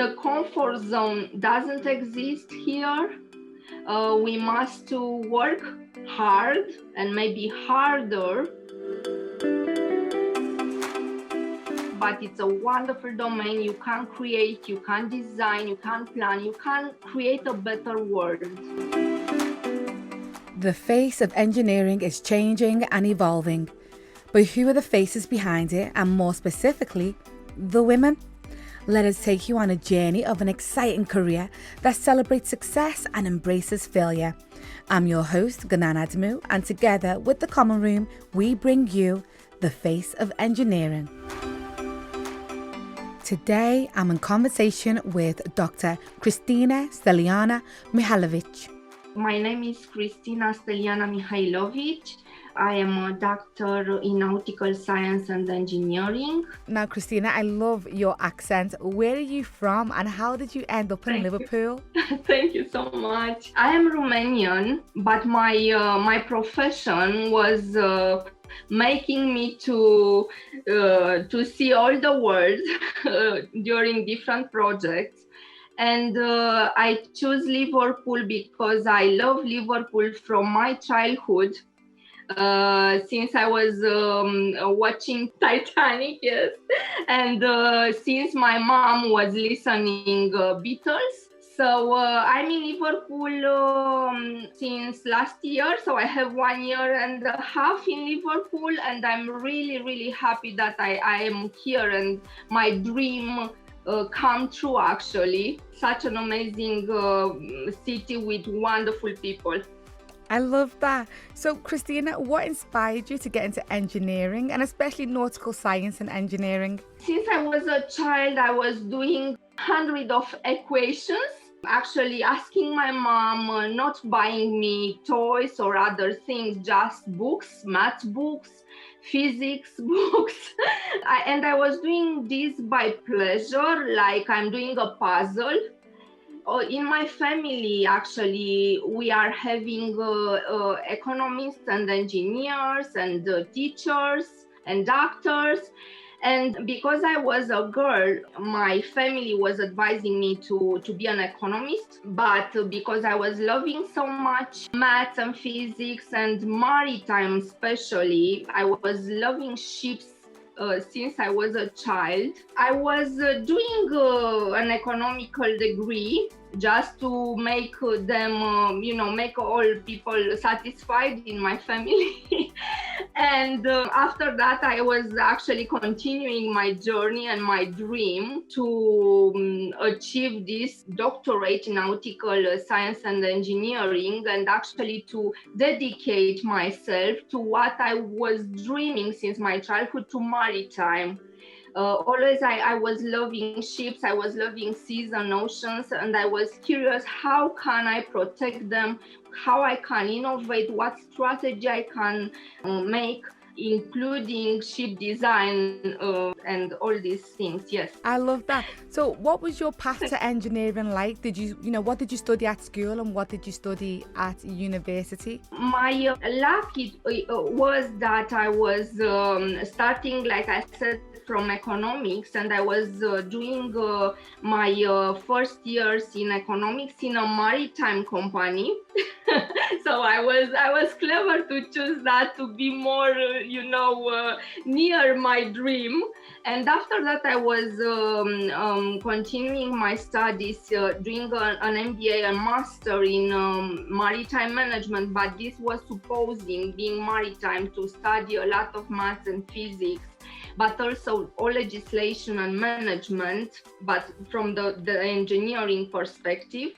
the comfort zone doesn't exist here. We must work hard and maybe harder. But it's a wonderful domain. You can create, you can design, you can plan, you can create a better world. The face of engineering is changing and evolving. But who are the faces behind it, and more specifically, the women? Let us take you on a journey of an exciting career that celebrates success and embraces failure. I'm your host, Ngunan Adamu, and together with the Common Room, we bring you The Face of Engineering. Today, I'm in conversation with Dr. Cristina Steliana Mihailovici. My name is Cristina Steliana Mihailovici. I am a doctor in Nautical Science and Engineering. Now, Cristina, I love your accent. Where are you from and how did you end up in Liverpool? Thank you so much. I am Romanian, but my profession was making me to see all the world during different projects. And I choose Liverpool because I love Liverpool from my childhood. Since I was watching Titanic, yes, and since my mom was listening Beatles. So I'm in Liverpool since last year. So I have 1 year and a half in Liverpool, and I'm really happy that I am here and my dream come true actually. Such an amazing city with wonderful people. I love that. So, Cristina, what inspired you to get into engineering and especially nautical science and engineering? Since I was a child, I was doing hundreds of equations, actually asking my mom not buying me toys or other things, just books, math books, physics books. And I was doing this by pleasure, like I'm doing a puzzle. In my family, actually, we are having economists and engineers and teachers and doctors. And because I was a girl, my family was advising me to be an economist. But because I was loving so much maths and physics and maritime especially, I was loving ships since I was a child. I was doing an economical degree just to make them, make all people satisfied in my family. And after that, I was actually continuing my journey and my dream to achieve this doctorate in Nautical Science and Engineering, and actually to dedicate myself to what I was dreaming since my childhood, to maritime. Always I was loving ships, I was loving seas and oceans, and I was curious, how can I protect them, how I can innovate, what strategy I can make, including ship design and all these things. Yes, I love that. So what was your path to engineering like? Did you what did you study at school and what did you study at university? My luck was that I was starting, like I said, from economics, and I was doing my first years in economics in a maritime company. So I was clever to choose that to be more, near my dream. And after that, I was continuing my studies, doing an MBA and master in maritime management. But this was supposing, being maritime, to study a lot of maths and physics, but also all legislation and management, but from the engineering perspective.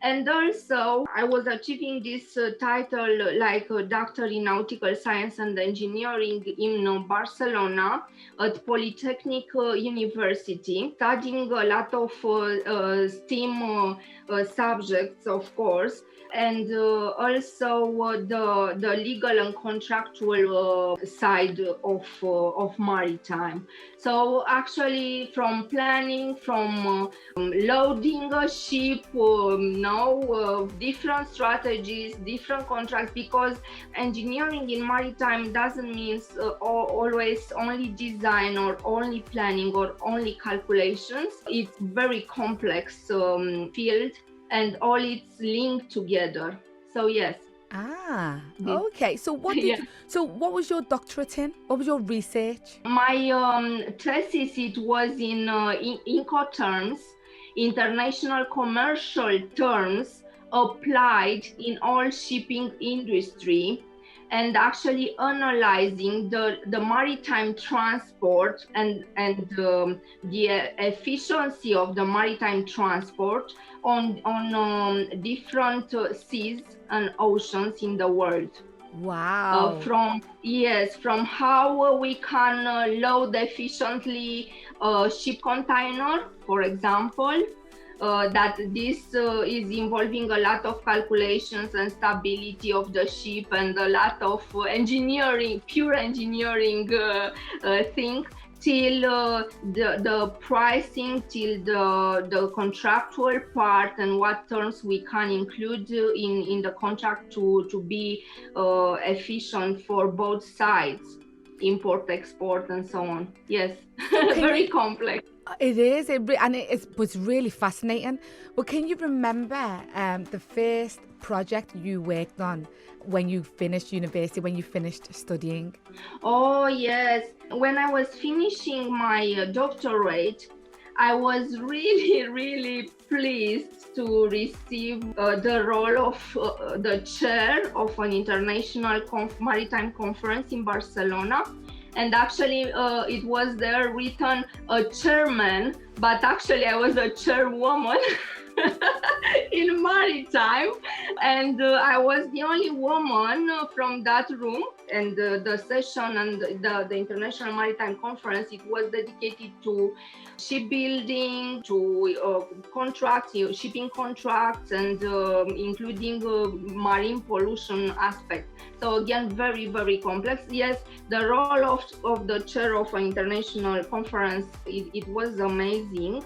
And also, I was achieving this title like a doctor in Nautical Science and Engineering in Barcelona at Polytechnic University, studying a lot of STEM subjects, of course, and also the legal and contractual side of maritime. So actually, from planning, from loading a ship, different strategies, different contracts, because engineering in maritime doesn't mean always only design or only planning or only calculations. It's very complex field, and all it's linked together. So yes. Okay. So what was your doctorate in? What was your research? My thesis, it was in Incoterms, international commercial terms applied in all shipping industry, and actually analyzing the maritime transport and the efficiency of the maritime transport on different seas and oceans in the world. Wow. From how we can load efficiently a ship container, for example, that this is involving a lot of calculations and stability of the ship and a lot of engineering, pure engineering thing, till the pricing, till the contractual part and what terms we can include in the contract to be efficient for both sides, import, export, and so on. Yes, very complex. It is, it was really fascinating. But can you remember the first project you worked on when you finished university, when you finished studying? Oh, yes. When I was finishing my doctorate, I was really, really pleased to receive the role of the chair of an international maritime conference in Barcelona. And actually, it was there written a chairman, but actually I was a chairwoman in maritime. And I was the only woman from that room. And the session and the International Maritime Conference, it was dedicated to shipbuilding, to contracts, shipping contracts, and including marine pollution aspect. So again, very, very complex. Yes, the role of the chair of an international conference, it was amazing.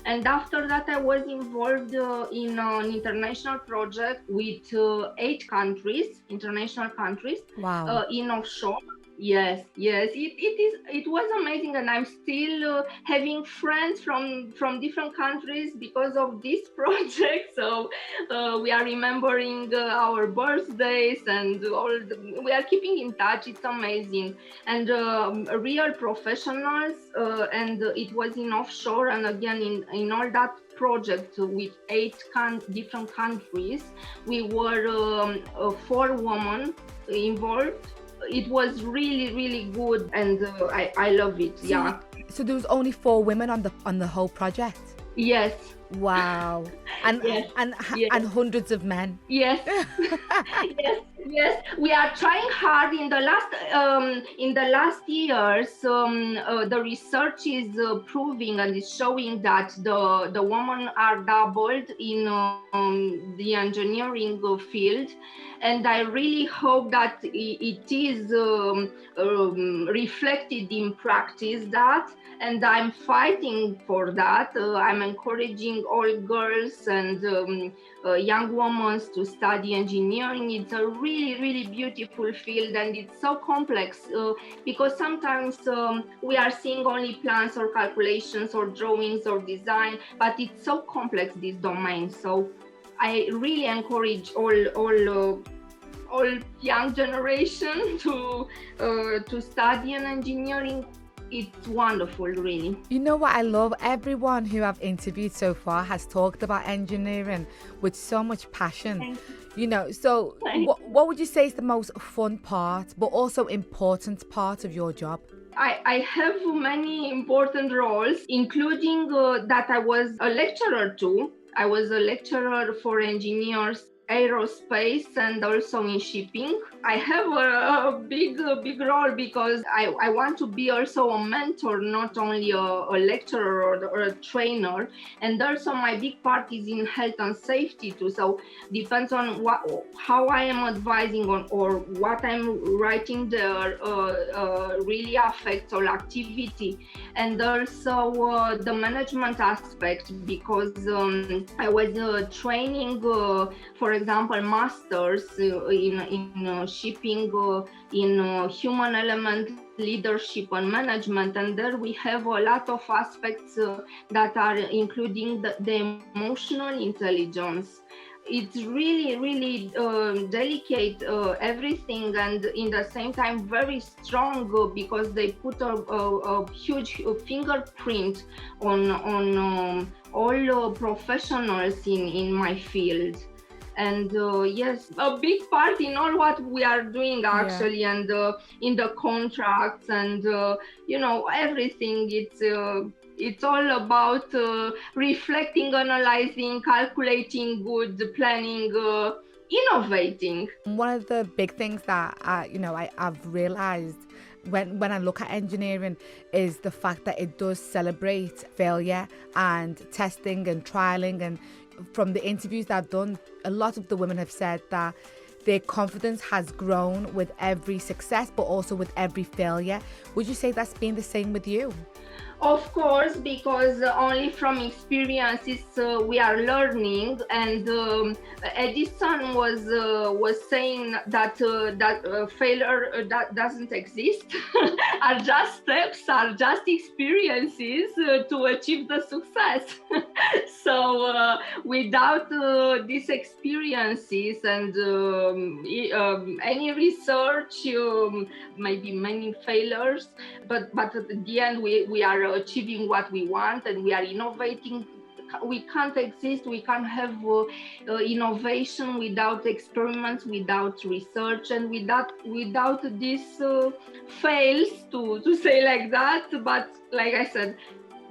And after that, I was involved in an international project with 8 countries, international countries. Wow. In offshore. Yes, it was amazing, and I'm still having friends from different countries because of this project. So we are remembering our birthdays, and we are keeping in touch. It's amazing, and real professionals. And it was in offshore, and again in all that project with 8 different countries, we were 4 women involved. It was really, really good, and I love it. So there was only 4 women on the whole project? Yes. Wow. And yes. and hundreds of men. Yes. Yes. We are trying hard in the last years. The research is proving and is showing that the women are doubled in the engineering field, and I really hope that it is reflected in practice. And I'm fighting for that. I'm encouraging all girls and young women to study engineering. It's a really, really beautiful field, and it's so complex because sometimes we are seeing only plans or calculations or drawings or design, but it's so complex, this domain. So I really encourage all young generation to study an engineering. It's wonderful, really. You know what I love? Everyone who I've interviewed so far has talked about engineering with so much passion. So what would you say is the most fun part, but also important part of your job? I have many important roles, including that I was a lecturer too. I was a lecturer for engineers aerospace and also in shipping. I have a big role because I want to be also a mentor, not only a lecturer or a trainer. And also my big part is in health and safety too. So depends on how I am advising on or what I'm writing there really affects all activity. And also the management aspect, because I was training, for example, masters in shipping, in human element leadership and management, and there we have a lot of aspects that are including the emotional intelligence. It's really delicate, everything, and in the same time very strong, because they put a huge fingerprint on all professionals in my field. And yes, a big part in all what we are doing actually, yeah. And in the contracts and everything, it's all about reflecting, analyzing, calculating, good planning, innovating. One of the big things that I've realized when I look at engineering is the fact that it does celebrate failure and testing and trialing. And from the interviews that I've done, a lot of the women have said that their confidence has grown with every success, but also with every failure. Would you say that's been the same with you? Of course, because only from experiences we are learning. And Edison was saying that failure that doesn't exist, are just steps, are just experiences to achieve the success. So without these experiences and any research, maybe many failures, but at the end we are achieving what we want and we are innovating. We can't exist, we can't have innovation without experiments, without research, and without this fails, to say like that. But like I said,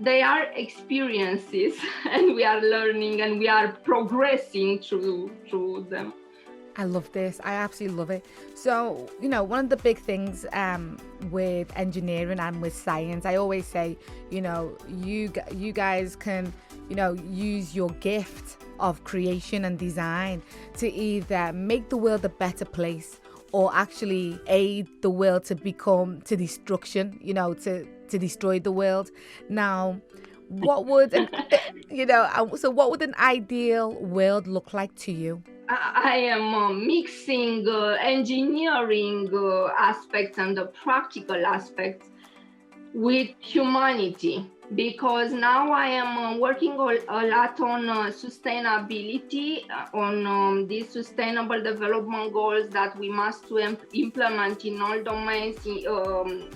they are experiences and we are learning and we are progressing through them. I love this. I absolutely love it. So, one of the big things with engineering and with science, I always say, you guys can, use your gift of creation and design to either make the world a better place or actually aid the world to destruction, to destroy the world. Now, what would, so what would an ideal world look like to you? I am mixing engineering aspects and the practical aspects with humanity, because now I am working a lot on sustainability, on these sustainable development goals that we must implement in all domains,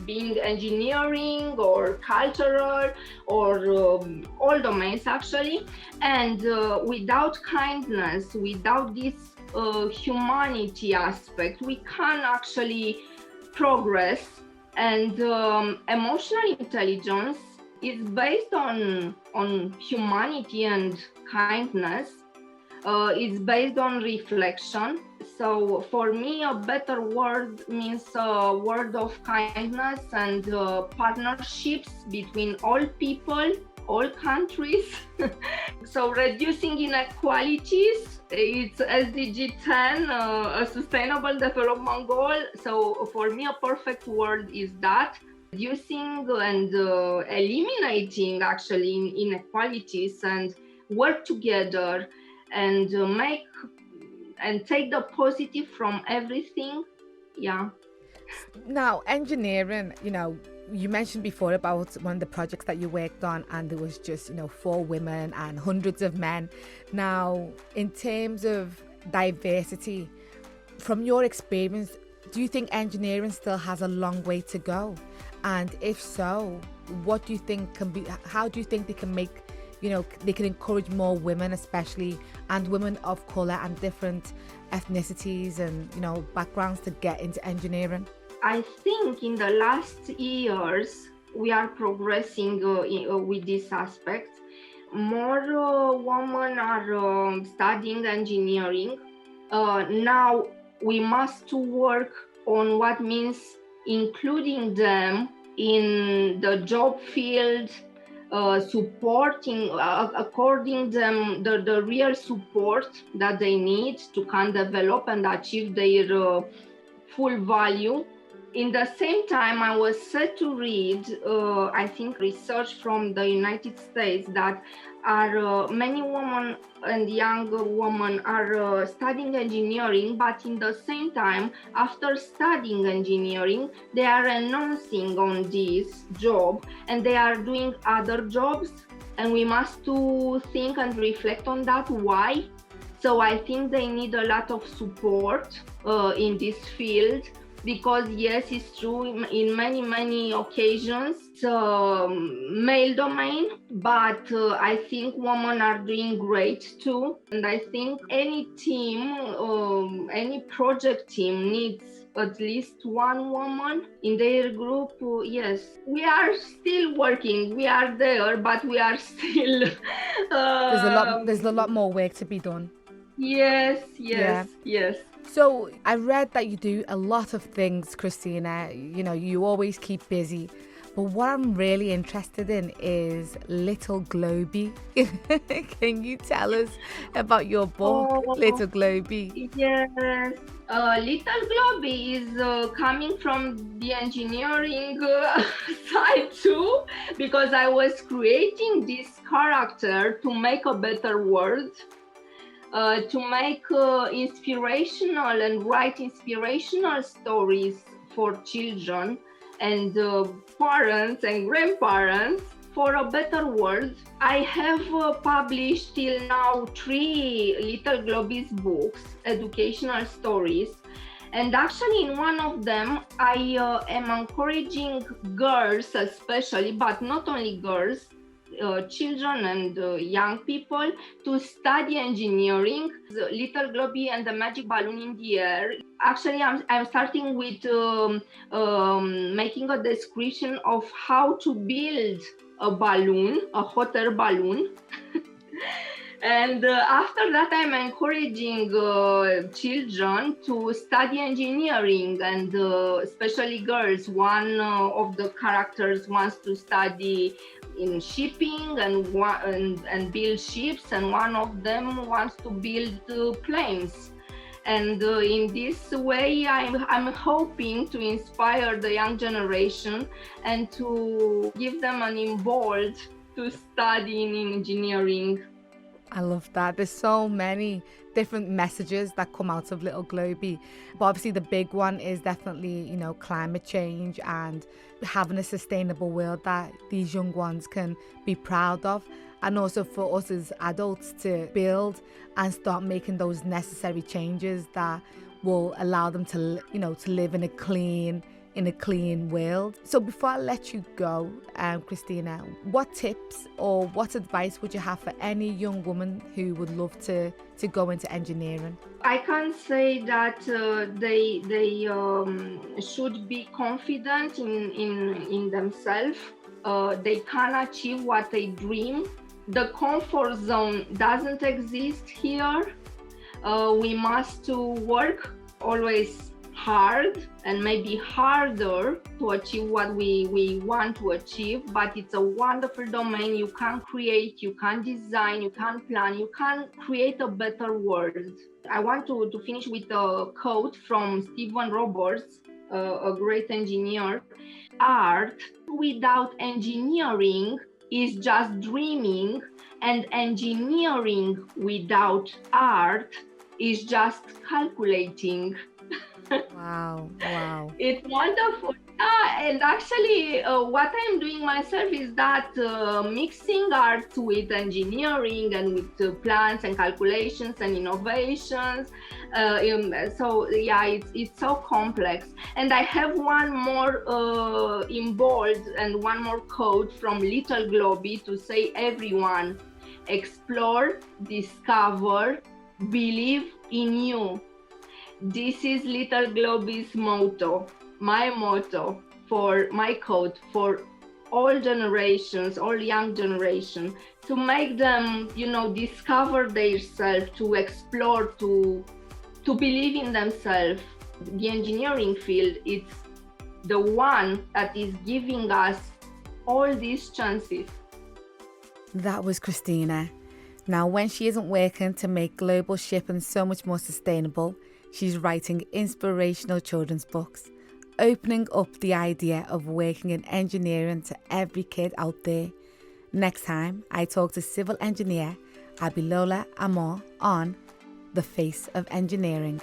being engineering or cultural or all domains actually. And without kindness, without this humanity aspect, we can't actually progress. And emotional intelligence is based on humanity and kindness. It's based on reflection. So for me, a better world means a world of kindness and partnerships between all people, all countries. So reducing inequalities, it's SDG 10, a sustainable development goal. So for me, a perfect world is that. Reducing and eliminating actually inequalities and work together and make and take the positive from everything. Yeah. Now, engineering, you mentioned before about one of the projects that you worked on, and there was just 4 women and hundreds of men. Now, in terms of diversity, from your experience, do you think engineering still has a long way to go? And if so, what do you think how do you think they can make, they can encourage more women, especially, and women of color and different ethnicities and, backgrounds to get into engineering? I think in the last years, we are progressing with this aspect. More women are studying engineering, Now we must work on what means including them in the job field, supporting, according them the real support that they need to can develop and achieve their full value. In the same time, I was set to read, I think, research from the United States that are many women and young women are studying engineering, but in the same time, after studying engineering, they are renouncing on this job and they are doing other jobs. And we must to think and reflect on that. Why? So I think they need a lot of support in this field. Because yes, it's true, in many occasions, it's a male domain, but I think women are doing great too. And I think any team, any project team needs at least one woman in their group. Yes, we are still working, we are there, but we are still... There's a lot more work to be done. Yes. So I read that you do a lot of things, Cristina. You know, you always keep busy. But what I'm really interested in is Little Globey. Can you tell us about your book, Little Globey? Yes. Little Globey is coming from the engineering side too, because I was creating this character to make a better world. To make inspirational and write inspirational stories for children and parents and grandparents for a better world. I have published till now 3 Little Globey's books, educational stories. And actually in one of them, I am encouraging girls especially, but not only girls, children and young people to study engineering. The Little Globey and the Magic Balloon in the Air. Actually, I'm starting with making a description of how to build a balloon, a hot air balloon. And after that, I'm encouraging children to study engineering, and especially girls. One of the characters wants to study in shipping and build ships, and one of them wants to build planes. And in this way, I'm hoping to inspire the young generation and to give them an impulse to study in engineering. I love that. There's so many different messages that come out of Little Globey. But obviously the big one is definitely, you know, climate change and having a sustainable world that these young ones can be proud of. And also for us as adults to build and start making those necessary changes that will allow them to, you know, to live in a clean world. So before I let you go, Cristina, what tips or what advice would you have for any young woman who would love to go into engineering? I can say that they should be confident in themselves. They can achieve what they dream. The comfort zone doesn't exist here. We must work always hard and maybe harder to achieve what we want to achieve, but it's a wonderful domain. You can create, you can design, you can plan, you can create a better world. I want to finish with a quote from Stephen Roberts, a great engineer. Art without engineering is just dreaming, and engineering without art is just calculating. Wow. It's wonderful. And actually, what I'm doing myself is that mixing art with engineering and with plans and calculations and innovations. So yeah, it's so complex. And I have one more in bold and one more quote from Little Globey to say, everyone, explore, discover, believe in you. This is Little Globey's motto, my motto, for my quote for all generations, all young generation, to make them, you know, discover themselves, to explore, to to believe in themselves. The engineering field, it's the one that is giving us all these chances. That was Cristina. Now, when she isn't working to make global shipping so much more sustainable, she's writing inspirational children's books, opening up the idea of working in engineering to every kid out there. Next time, I talk to civil engineer Abilola Amor on The Face of Engineering.